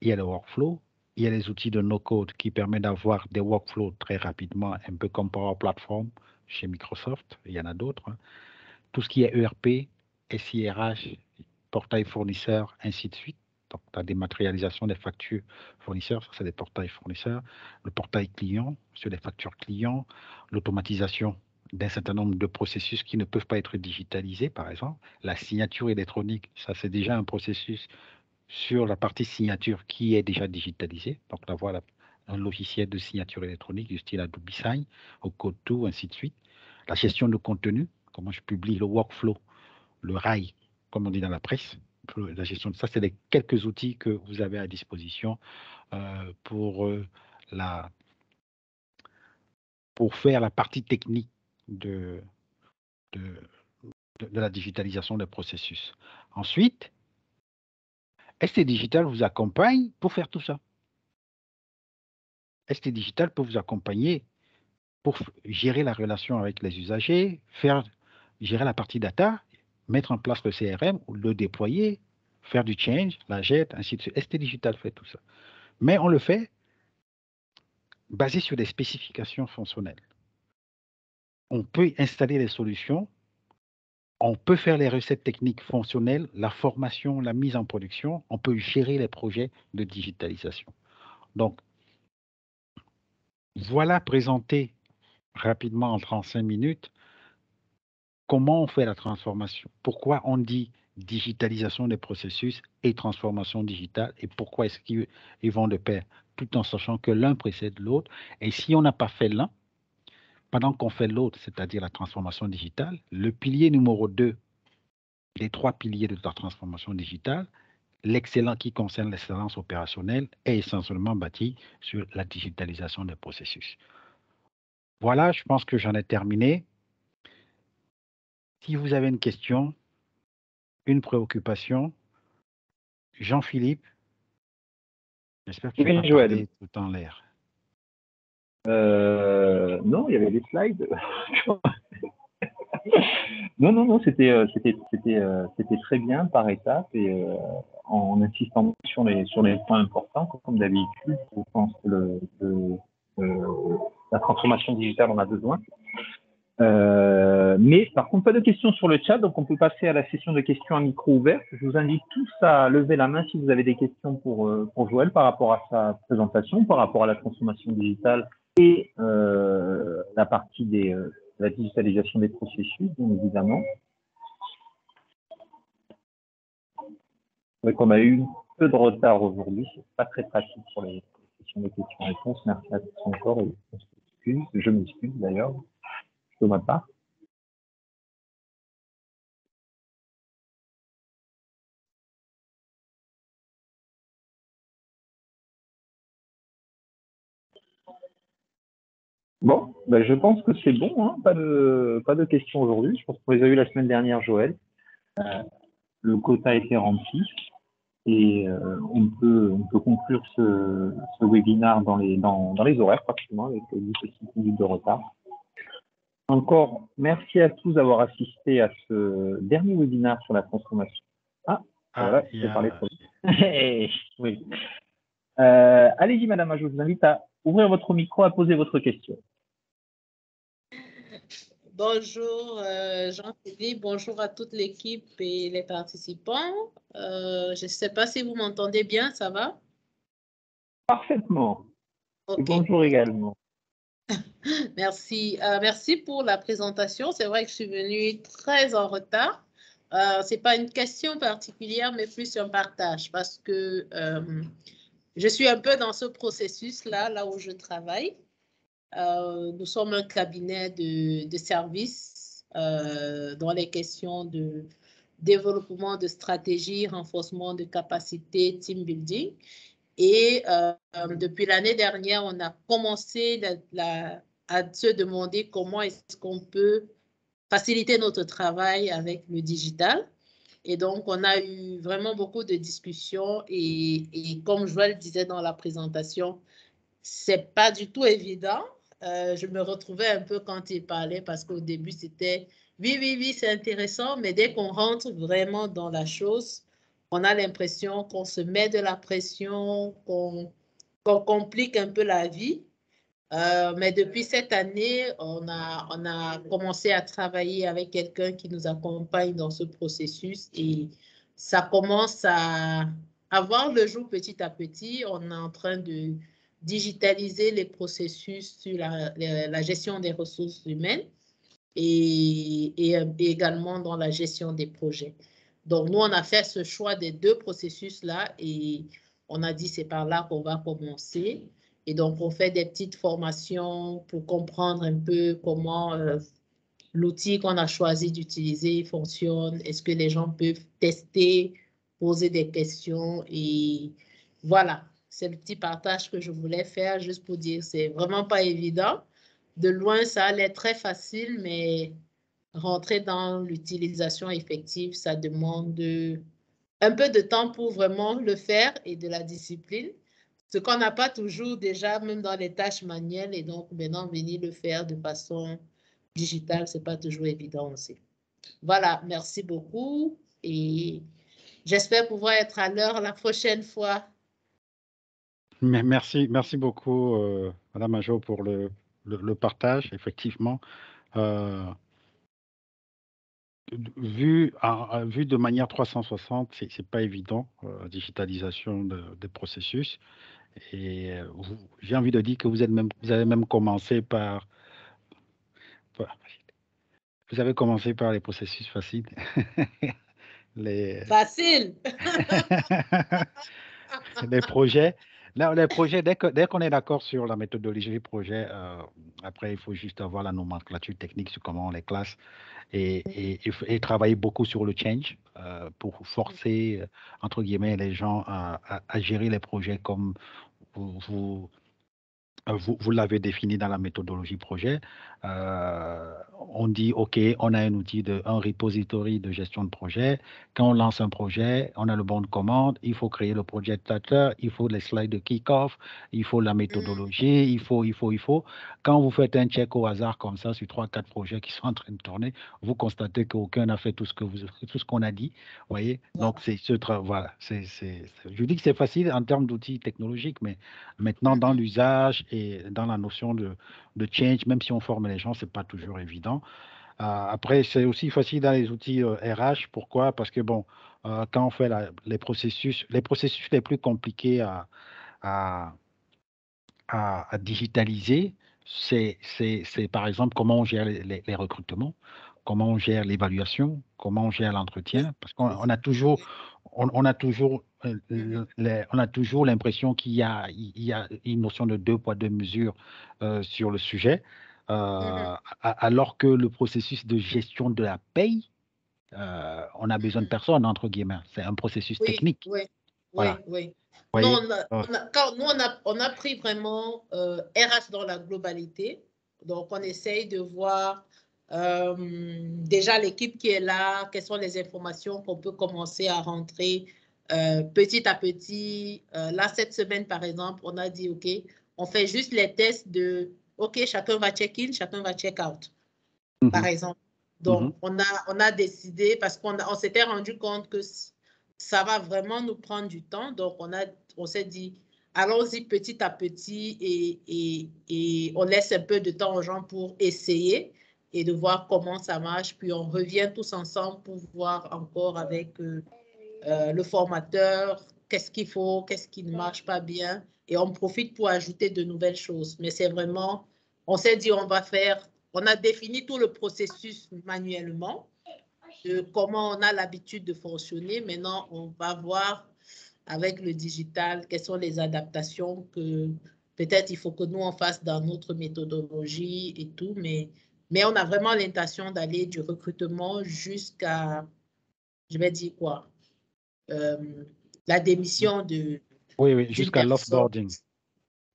il y a le workflow, il y a les outils de no-code qui permettent d'avoir des workflows très rapidement, un peu comme Power Platform chez Microsoft, il y en a d'autres. Hein. Tout ce qui est ERP, SIRH, portail fournisseur, ainsi de suite. Donc, la dématérialisation des factures fournisseurs, ça c'est des portails fournisseurs. Le portail client sur les factures clients. L'automatisation d'un certain nombre de processus qui ne peuvent pas être digitalisés, par exemple. La signature électronique, ça c'est déjà un processus sur la partie signature qui est déjà digitalisée. Donc, d'avoir un logiciel de signature électronique du style Adobe Sign, au Code2, ainsi de suite. La gestion de contenu, comment je publie le workflow, le RAI, comme on dit dans la presse. La gestion de ça, c'est les quelques outils que vous avez à disposition pour faire la partie technique de la digitalisation des processus. Ensuite, ST Digital vous accompagne pour faire tout ça. ST Digital peut vous accompagner pour gérer la relation avec les usagers, gérer la partie data, mettre en place le CRM, ou le déployer, faire du change, la jette, ainsi de suite. ST Digital fait tout ça. Mais on le fait basé sur des spécifications fonctionnelles. On peut installer les solutions, on peut faire les recettes techniques fonctionnelles, la formation, la mise en production, on peut gérer les projets de digitalisation. Donc, voilà présenté rapidement en 35 minutes comment on fait la transformation, pourquoi on dit digitalisation des processus et transformation digitale et pourquoi est-ce qu'ils vont de pair, tout en sachant que l'un précède l'autre. Et si on n'a pas fait l'un, pendant qu'on fait l'autre, c'est-à-dire la transformation digitale, le pilier numéro 2 des 3 piliers de la transformation digitale, l'excellent qui concerne l'excellence opérationnelle, est essentiellement bâti sur la digitalisation des processus. Voilà, je pense que j'en ai terminé. Si vous avez une question, une préoccupation, Jean-Philippe, j'espère que tu n'as pas parlé tout en l'air. Non, il y avait des slides. Non, c'était très bien par étapes et en insistant sur les points importants, comme d'habitude. Je pense que la transformation digitale en a besoin. Mais par contre, pas de questions sur le chat, donc on peut passer à la session de questions à micro ouvert. Je vous invite tous à lever la main si vous avez des questions pour Joël par rapport à sa présentation, par rapport à la transformation digitale et la partie de la digitalisation des processus, bien évidemment. Donc on a eu un peu de retard aujourd'hui, c'est pas très pratique pour les sessions de questions-réponses. Merci à tous encore et je m'excuse d'ailleurs de ma part. Bon, ben je pense que c'est bon, hein, pas de questions aujourd'hui. Je pense qu'on les a eues la semaine dernière, Joël. Le quota a été rempli et on peut conclure ce webinaire dans les horaires pratiquement avec 10 petites minutes de retard. Encore, merci à tous d'avoir assisté à ce dernier webinaire sur la transformation. Voilà, je vais parler trop vite. Oui. Allez-y, madame, je vous invite à ouvrir votre micro, à poser votre question. Bonjour Jean-Philippe, bonjour à toute l'équipe et les participants. Je ne sais pas si vous m'entendez bien, ça va? Parfaitement. Okay. Bonjour également. Merci. Merci pour la présentation. C'est vrai que je suis venue très en retard. Ce n'est pas une question particulière, mais plus un partage parce que je suis un peu dans ce processus-là, là où je travaille. Nous sommes un cabinet de services dans les questions de développement de stratégie, renforcement de capacité, team building. Et depuis l'année dernière, on a commencé à se demander comment est-ce qu'on peut faciliter notre travail avec le digital. Et donc, on a eu vraiment beaucoup de discussions et comme je le disais dans la présentation, c'est pas du tout évident. Je me retrouvais un peu quand il parlait parce qu'au début, c'était oui, c'est intéressant, mais dès qu'on rentre vraiment dans la chose, on a l'impression qu'on se met de la pression, qu'on complique un peu la vie. Mais depuis cette année, on a commencé à travailler avec quelqu'un qui nous accompagne dans ce processus et ça commence à voir le jour petit à petit. On est en train de digitaliser les processus sur la gestion des ressources humaines et également dans la gestion des projets. Donc, nous, on a fait ce choix des deux processus-là et on a dit c'est par là qu'on va commencer. Et donc, on fait des petites formations pour comprendre un peu comment l'outil qu'on a choisi d'utiliser fonctionne. Est-ce que les gens peuvent tester, poser des questions et voilà. C'est le petit partage que je voulais faire juste pour dire c'est vraiment pas évident. De loin, ça allait très facile, mais rentrer dans l'utilisation effective, ça demande un peu de temps pour vraiment le faire et de la discipline. Ce qu'on n'a pas toujours déjà, même dans les tâches manuelles, et donc maintenant venir le faire de façon digitale, ce n'est pas toujours évident aussi. Voilà, merci beaucoup et j'espère pouvoir être à l'heure la prochaine fois. Merci beaucoup, Madame Major, pour le partage. Effectivement, euh, vu de manière 360, c'est pas évident, digitalisation des processus. Et j'ai envie de dire que vous avez même commencé par- vous avez commencé par les processus faciles. Les, Facile. les projets. Là, les projets, dès qu'on est d'accord sur la méthodologie du projet, après, il faut juste avoir la nomenclature technique sur comment on les classe et travailler beaucoup sur le change pour forcer, entre guillemets, les gens à gérer les projets comme vous, vous l'avez défini dans la méthodologie projet. On dit, OK, on a un outil, un repository de gestion de projet. Quand on lance un projet, on a le bon de commande, il faut créer le projet starter, il faut les slides de kick-off, il faut la méthodologie, il faut. Quand vous faites un check au hasard comme ça sur 3, 4 projets qui sont en train de tourner, vous constatez qu'aucun n'a fait tout ce qu'on a dit. Vous voyez? Donc, c'est ce travail. Voilà. Je dis que c'est facile en termes d'outils technologiques, mais maintenant, dans l'usage et dans la notion de change, même si on forme les gens, ce n'est pas toujours évident. Après, c'est aussi facile dans les outils RH. Pourquoi? Parce que, bon, quand on fait les processus les plus compliqués à, à digitaliser, c'est par exemple comment on gère les recrutements, comment on gère l'évaluation, comment on gère l'entretien, parce qu'on a toujours, on a toujours, on a toujours l'impression il y a une notion de deux poids, deux mesures sur le sujet, alors que le processus de gestion de la paye, on a besoin de personne, entre guillemets. C'est un processus Oui, technique. oui, Voilà. oui, oui. Vous Non, voyez? nous, on a pris vraiment RH dans la globalité. Donc, on essaye de voir déjà l'équipe qui est là, quelles sont les informations qu'on peut commencer à rentrer petit à petit. Là, cette semaine, par exemple, on a dit, OK, on fait juste les tests de, OK, chacun va check-in, chacun va check-out, par exemple. Donc, on a décidé, parce on s'était rendu compte que ça va vraiment nous prendre du temps. Donc, on s'est dit, allons-y petit à petit et on laisse un peu de temps aux gens pour essayer et de voir comment ça marche. Puis, on revient tous ensemble pour voir encore avec le formateur qu'est-ce qu'il faut, qu'est-ce qui ne marche pas bien. Et on profite pour ajouter de nouvelles choses. Mais c'est vraiment, on s'est dit, on a défini tout le processus manuellement de comment on a l'habitude de fonctionner. Maintenant, on va voir avec le digital quelles sont les adaptations que peut-être il faut que nous on fasse dans notre méthodologie et tout, mais on a vraiment l'intention d'aller du recrutement jusqu'à, je vais dire quoi, la démission Oui, d'une jusqu'à personne. l'offboarding.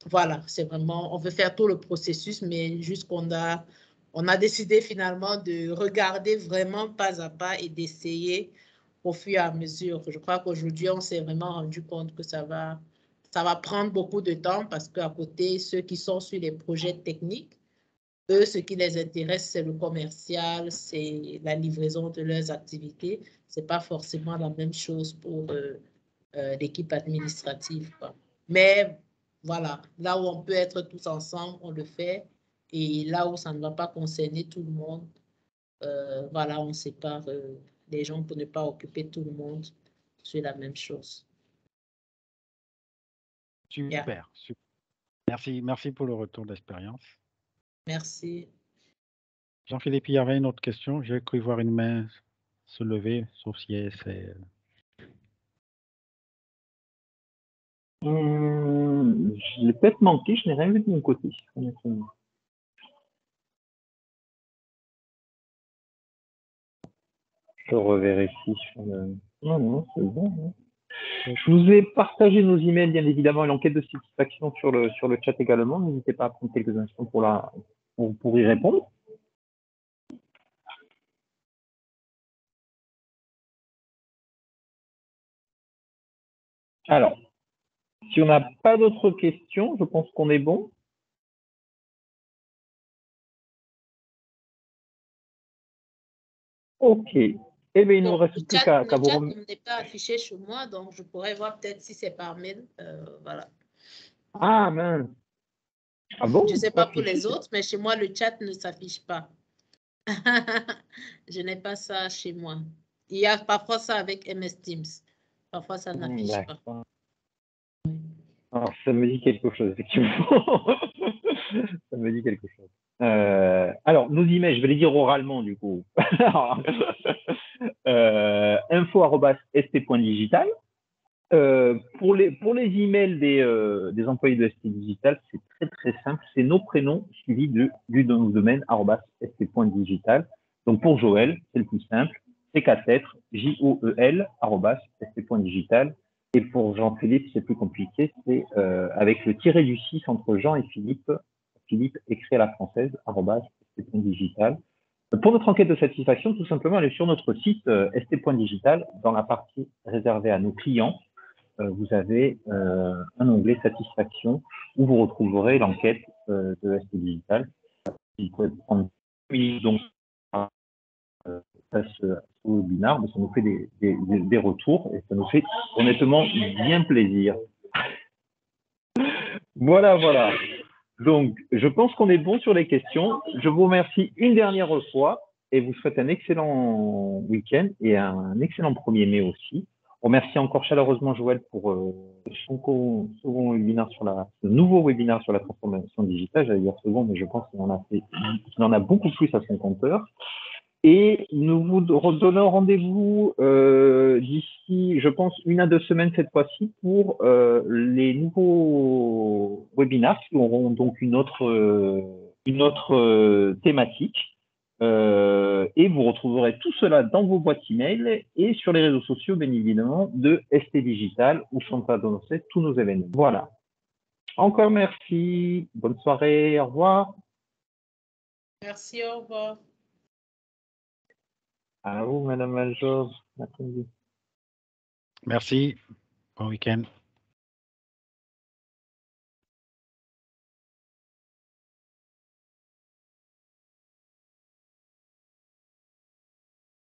Voilà, c'est vraiment, on veut faire tout le processus, mais juste on a décidé finalement de regarder vraiment pas à pas et d'essayer au fur et à mesure. Je crois qu'aujourd'hui, on s'est vraiment rendu compte que ça va prendre beaucoup de temps parce qu'à côté, ceux qui sont sur les projets techniques, eux, ce qui les intéresse, c'est le commercial, c'est la livraison de leurs activités. Ce n'est pas forcément la même chose pour l'équipe administrative, quoi. Mais voilà, là où on peut être tous ensemble, on le fait. Et là où ça ne va pas concerner tout le monde, voilà, on sépare les gens pour ne pas occuper tout le monde sur la même chose. Super, Yeah. super. Merci pour le retour d'expérience. Merci. Jean-Philippe, il y avait une autre question. J'ai cru voir une main se lever, sauf si c'est. Je l'ai peut-être manqué, je n'ai rien vu de mon côté. Je revérifie sur le. Non, c'est bon. Hein. Je vous ai partagé nos emails, bien évidemment, et l'enquête de satisfaction sur le chat également. N'hésitez pas à prendre quelques instants pour y répondre. Alors, si on n'a pas d'autres questions, je pense qu'on est bon. Ok. Eh bien, il ne nous reste plus qu'à vous remercier. Le chat n'est pas affiché chez moi, donc je pourrais voir peut-être si c'est par mail. Voilà. Ah, mince. Ah bon? Je ne sais pas pour les autres, mais chez moi, le chat ne s'affiche pas. Je n'ai pas ça chez moi. Il y a parfois ça avec MS Teams. Parfois, ça n'affiche pas. Alors, ça me dit quelque chose, effectivement. Ça me dit quelque chose. Alors, nos emails, je vais les dire oralement, du coup. info@st.digital. Pour les emails des employés de ST Digital, c'est très très simple. C'est nos prénoms suivis du nom de domaine @st.digital. Donc pour Joël, c'est le plus simple. C'est 4 lettres, JOEL @st.digital. Et pour Jean-Philippe, c'est plus compliqué. C'est avec le tiré du 6 entre Jean et Philippe. Philippe écrit à la française @st.digital. Pour notre enquête de satisfaction, tout simplement, allez sur notre site st.digital. Dans la partie réservée à nos clients, vous avez un onglet satisfaction où vous retrouverez l'enquête de ST Digital. Il peut prendre 2 minutes donc face au webinaire, mais ça nous fait des retours et ça nous fait honnêtement bien plaisir. Voilà. Donc, je pense qu'on est bon sur les questions. Je vous remercie une dernière fois et vous souhaite un excellent week-end et un excellent 1er mai aussi. On remercie encore chaleureusement Joël pour son webinaire le nouveau webinaire sur la transformation digitale. J'allais dire second, mais je pense qu'il en a beaucoup plus à son compteur. Et nous vous donnons rendez-vous d'ici, je pense, 1 à 2 semaines cette fois-ci pour les nouveaux webinaires qui auront donc une autre thématique. Et vous retrouverez tout cela dans vos boîtes email et sur les réseaux sociaux, bien évidemment, de ST Digital où sont annoncés tous nos événements. Voilà. Encore merci. Bonne soirée. Au revoir. Merci, au revoir. À vous, Madame Major. Merci. Bon week-end.